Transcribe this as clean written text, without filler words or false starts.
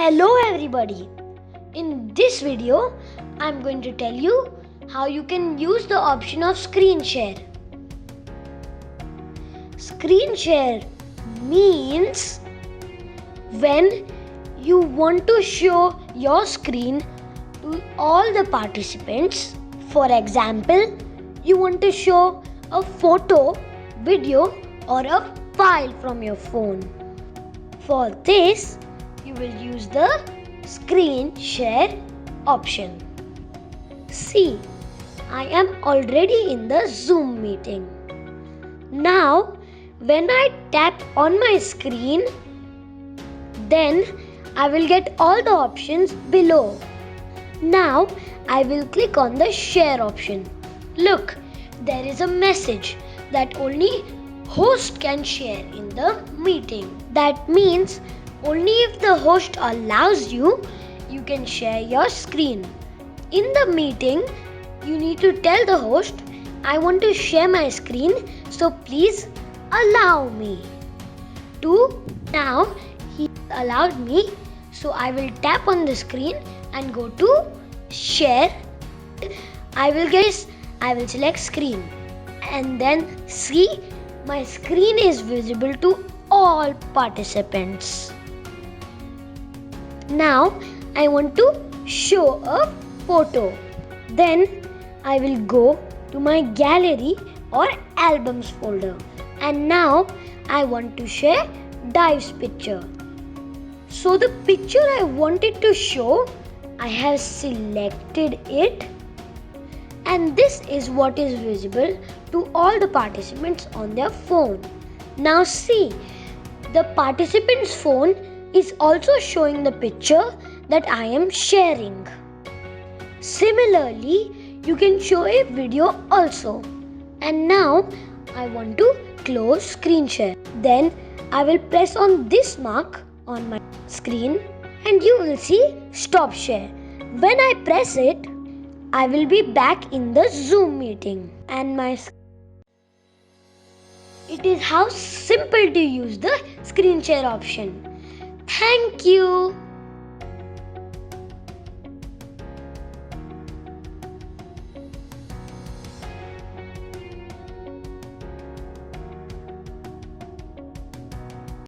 Hello everybody. In this video, I'm going to tell you how you can use the option of screen share. Screen share means when you want to show your screen to all the participants. For example, you want to show a photo, video or a file from your phone. For this, you will use the screen share option. See, I am already in the Zoom meeting. Now, when I tap on my screen, then I will get all the options below. Now, I will click on the share option. Look, there is a message that only host can share in the meeting. That means only if the host allows you, you can share your screen. In the meeting, you need to tell the host, I want to share my screen, so please allow me. Now he allowed me, so I will tap on the screen and go to share. I will select screen and then see my screen is visible to all participants. Now I want to show a photo. Then I will go to my gallery or albums folder. And now I want to share Dive's picture. So the picture I wanted to show, I have selected it. And this is what is visible to all the participants on their phone. Now see, the participant's phone is also showing the picture that I am sharing. Similarly, you can show a video also. And now I want to close screen share. Then I will press on this mark on my screen and you will see stop share. When I press it, I will be back in the Zoom meeting and it is how simple to use the screen share option. Thank you.